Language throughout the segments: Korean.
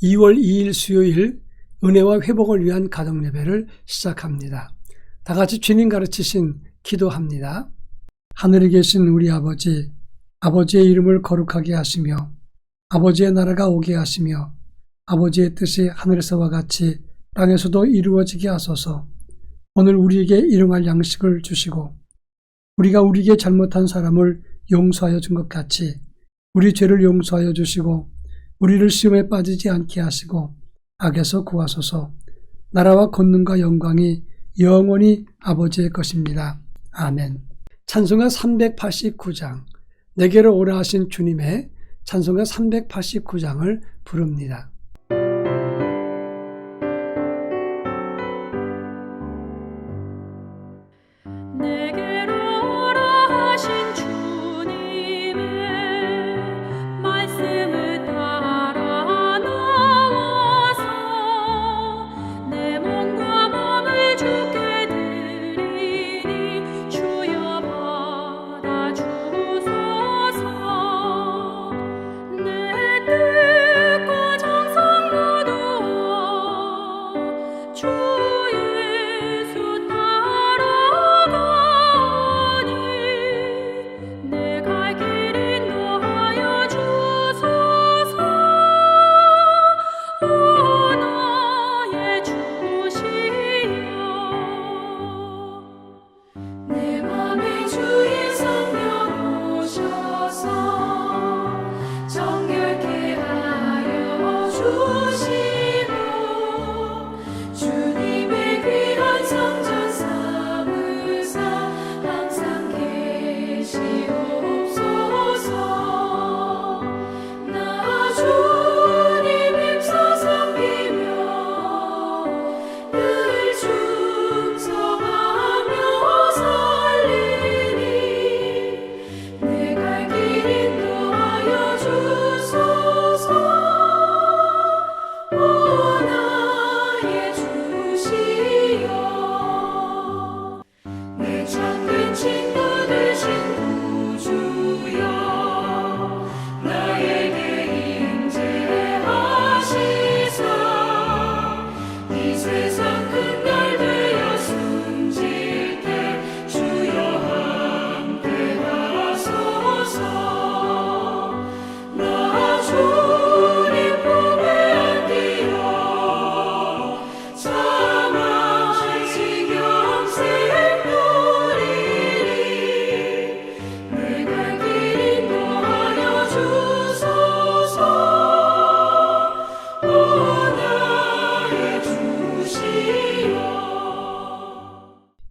2월 2일 수요일 은혜와 회복을 위한 가정 예배를 시작합니다. 다 같이 주님 가르치신 기도합니다. 하늘에 계신 우리 아버지, 아버지의 이름을 거룩하게 하시며 아버지의 나라가 오게 하시며 아버지의 뜻이 하늘에서와 같이 땅에서도 이루어지게 하소서. 오늘 우리에게 일용할 양식을 주시고 우리가 우리에게 잘못한 사람을 용서하여 준 것 같이 우리 죄를 용서하여 주시고 우리를 시험에 빠지지 않게 하시고 악에서 구하소서. 나라와 권능과 영광이 영원히 아버지의 것입니다. 아멘. 찬송가 389장, 내게로 오라 하신 주님의 찬송가 389장을 부릅니다.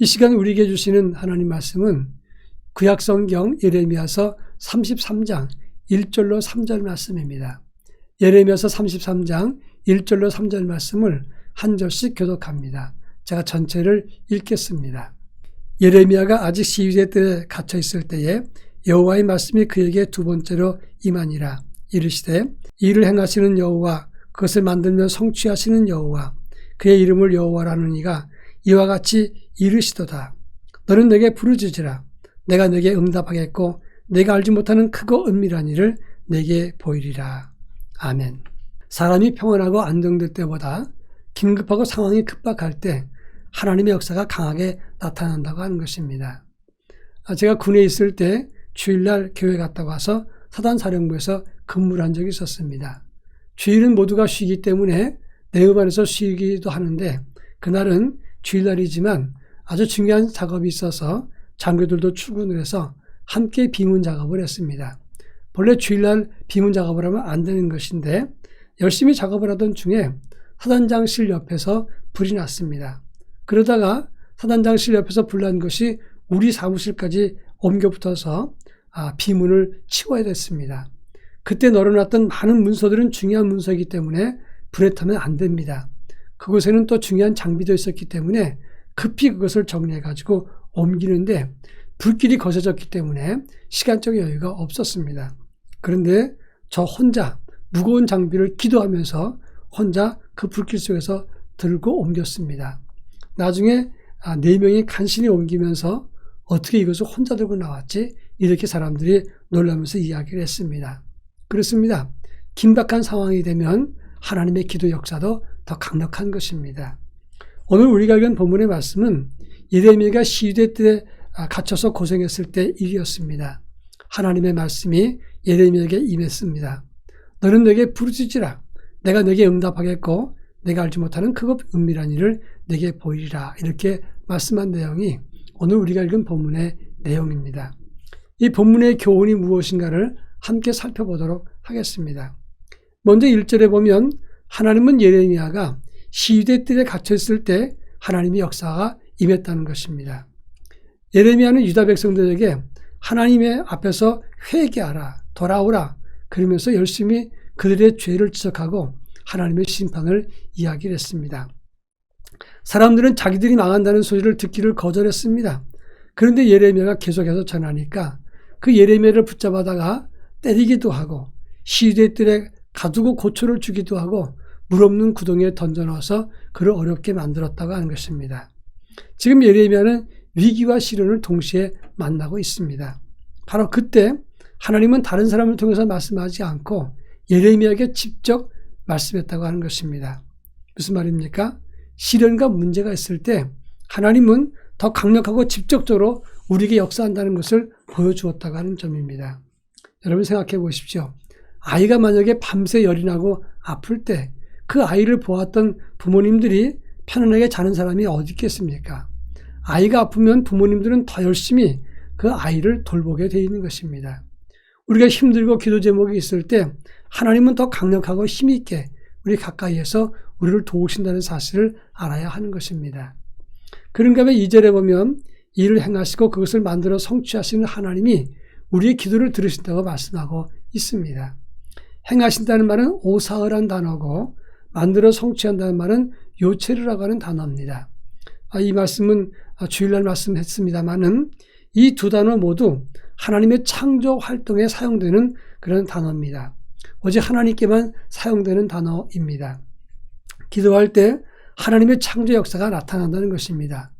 이 시간 우리에게 주시는 하나님 말씀은 구약성경 예레미야서 33장 1절로 3절 말씀입니다. 예레미야서 33장 1절로 3절 말씀을 한 절씩 교독합니다. 제가 전체를 읽겠습니다. 예레미야가 아직 시위대 때 갇혀 있을 때에 여호와의 말씀이 그에게 두 번째로 임하니라. 이르시되 이를 행하시는 여호와, 그것을 만들며 성취하시는 여호와, 그의 이름을 여호와라는 이가 이와 같이 이르시도다. 너는 내게 부르짖으라. 내가 내게 응답하겠고 내가 알지 못하는 크고 은밀한 일을 내게 보이리라. 아멘. 사람이 평안하고 안정될 때보다 긴급하고 상황이 급박할 때 하나님의 역사가 강하게 나타난다고 하는 것입니다. 제가 군에 있을 때 주일날 교회 갔다 와서 사단사령부에서 근무를 한 적이 있었습니다. 주일은 모두가 쉬기 때문에 내 읍안에서 쉬기도 하는데 그날은 주일날이지만 아주 중요한 작업이 있어서 장교들도 출근을 해서 함께 비문 작업을 했습니다. 본래 주일날 비문 작업을 하면 안 되는 것인데 열심히 작업을 하던 중에 사단장실 옆에서 불이 났습니다. 그러다가 사단장실 옆에서 불난 것이 우리 사무실까지 옮겨 붙어서 비문을 치워야 됐습니다. 그때 널어놨던 많은 문서들은 중요한 문서이기 때문에 불에 타면 안 됩니다. 그곳에는 또 중요한 장비도 있었기 때문에 급히 그것을 정리해가지고 옮기는데 불길이 거세졌기 때문에 시간적 여유가 없었습니다. 그런데 저 혼자 무거운 장비를 기도하면서 혼자 그 불길 속에서 들고 옮겼습니다. 나중에 4명이 간신히 옮기면서 어떻게 이것을 혼자 들고 나왔지? 이렇게 사람들이 놀라면서 이야기를 했습니다. 그렇습니다. 긴박한 상황이 되면 하나님의 기도 역사도 더 강력한 것입니다. 오늘 우리가 읽은 본문의 말씀은 예레미야가 시위대 때 갇혀서 고생했을 때 일이었습니다. 하나님의 말씀이 예레미야에게 임했습니다. 너는 내게 부르짖으라. 내가 내게 응답하겠고 내가 알지 못하는 크고 은밀한 일을 내게 보이리라. 이렇게 말씀한 내용이 오늘 우리가 읽은 본문의 내용입니다. 이 본문의 교훈이 무엇인가를 함께 살펴보도록 하겠습니다. 먼저 1절에 보면 하나님은 예레미야가 시위대 뜰에 갇혀있을 때 하나님의 역사가 임했다는 것입니다. 예레미야는 유다 백성들에게 하나님의 앞에서 회개하라, 돌아오라 그러면서 열심히 그들의 죄를 지적하고 하나님의 심판을 이야기를 했습니다. 사람들은 자기들이 망한다는 소리를 듣기를 거절했습니다. 그런데 예레미야가 계속해서 전하니까 그 예레미야를 붙잡아다가 때리기도 하고 시위대 뜰에 가두고 고초를 주기도 하고 물 없는 구덩이에 던져넣어서 그를 어렵게 만들었다고 하는 것입니다. 지금 예레미야는 위기와 시련을 동시에 만나고 있습니다. 바로 그때 하나님은 다른 사람을 통해서 말씀하지 않고 예레미야에게 직접 말씀했다고 하는 것입니다. 무슨 말입니까? 시련과 문제가 있을 때 하나님은 더 강력하고 직접적으로 우리에게 역사한다는 것을 보여주었다고 하는 점입니다. 여러분 생각해 보십시오. 아이가 만약에 밤새 열이 나고 아플 때 그 아이를 보았던 부모님들이 편안하게 자는 사람이 어디 있겠습니까? 아이가 아프면 부모님들은 더 열심히 그 아이를 돌보게 되어 있는 것입니다. 우리가 힘들고 기도 제목이 있을 때 하나님은 더 강력하고 힘있게 우리 가까이에서 우리를 도우신다는 사실을 알아야 하는 것입니다. 그런가 하면 2절에 보면 일을 행하시고 그것을 만들어 성취하시는 하나님이 우리의 기도를 들으신다고 말씀하고 있습니다. 행하신다는 말은 오사흐란 단어고 만들어 성취한다는 말은 요체르라고 하는 단어입니다. 이 말씀은 주일날 말씀했습니다만은 이 두 단어 모두 하나님의 창조 활동에 사용되는 그런 단어입니다. 오직 하나님께만 사용되는 단어입니다. 기도할 때 하나님의 창조 역사가 나타난다는 것입니다.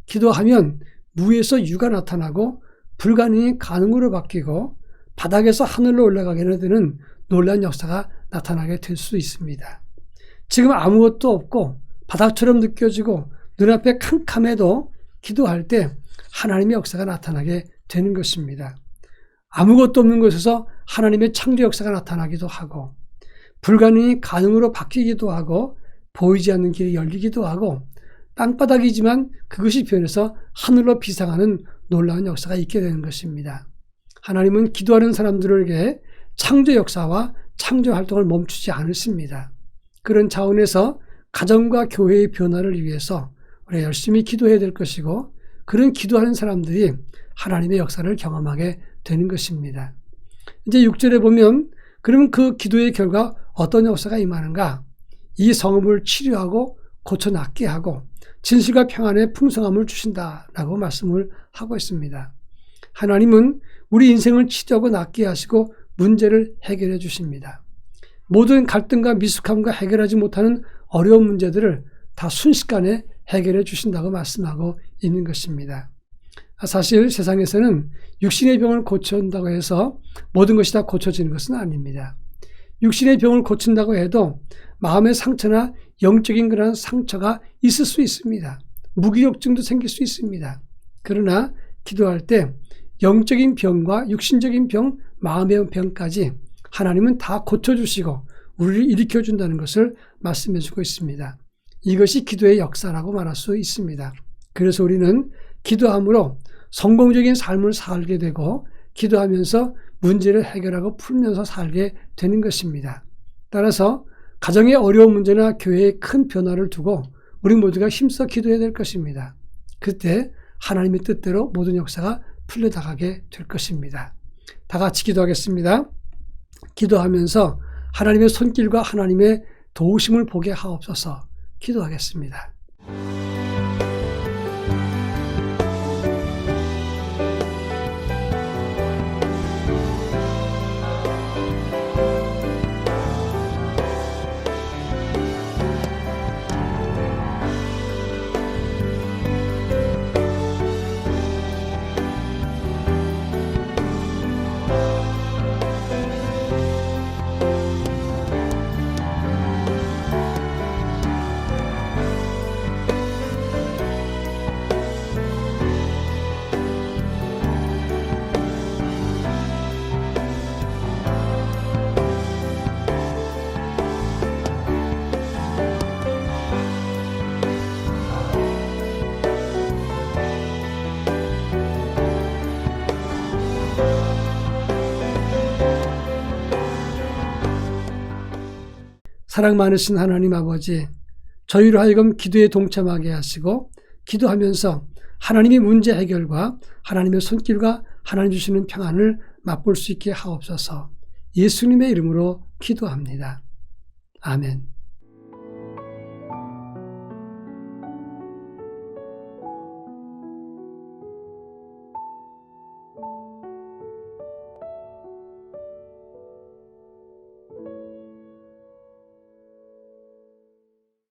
기도하면 무에서 유가 나타나고 불가능이 가능으로 바뀌고 바닥에서 하늘로 올라가게 되는 놀라운 역사가 나타나게 될 수 있습니다. 지금 아무것도 없고 바닥처럼 느껴지고 눈앞에 캄캄해도 기도할 때 하나님의 역사가 나타나게 되는 것입니다. 아무것도 없는 곳에서 하나님의 창조 역사가 나타나기도 하고 불가능이 가능으로 바뀌기도 하고 보이지 않는 길이 열리기도 하고 땅바닥이지만 그것이 변해서 하늘로 비상하는 놀라운 역사가 있게 되는 것입니다. 하나님은 기도하는 사람들에게 창조 역사와 창조 활동을 멈추지 않으십니다. 그런 차원에서 가정과 교회의 변화를 위해서 우리가 열심히 기도해야 될 것이고 그런 기도하는 사람들이 하나님의 역사를 경험하게 되는 것입니다. 이제 6절에 보면 그러면 그 기도의 결과 어떤 역사가 임하는가? 이 성읍을 치료하고 고쳐 낫게 하고 진실과 평안의 풍성함을 주신다라고 말씀을 하고 있습니다. 하나님은 우리 인생을 치료하고 낫게 하시고 문제를 해결해 주십니다. 모든 갈등과 미숙함과 해결하지 못하는 어려운 문제들을 다 순식간에 해결해 주신다고 말씀하고 있는 것입니다. 사실 세상에서는 육신의 병을 고쳐준다고 해서 모든 것이 다 고쳐지는 것은 아닙니다. 육신의 병을 고친다고 해도 마음의 상처나 영적인 그런 상처가 있을 수 있습니다. 무기력증도 생길 수 있습니다. 그러나 기도할 때 영적인 병과 육신적인 병, 마음의 병까지 하나님은 다 고쳐주시고 우리를 일으켜준다는 것을 말씀해주고 있습니다. 이것이 기도의 역사라고 말할 수 있습니다. 그래서 우리는 기도함으로 성공적인 삶을 살게 되고 기도하면서 문제를 해결하고 풀면서 살게 되는 것입니다. 따라서 가정의 어려운 문제나 교회의 큰 변화를 두고 우리 모두가 힘써 기도해야 될 것입니다. 그때 하나님의 뜻대로 모든 역사가 풀려나가게 될 것입니다. 다 같이 기도하겠습니다. 기도하면서 하나님의 손길과 하나님의 도우심을 보게 하옵소서. 기도하겠습니다. 사랑 많으신 하나님 아버지, 저희로 하여금 기도에 동참하게 하시고 기도하면서 하나님의 문제 해결과 하나님의 손길과 하나님 주시는 평안을 맛볼 수 있게 하옵소서. 예수님의 이름으로 기도합니다. 아멘.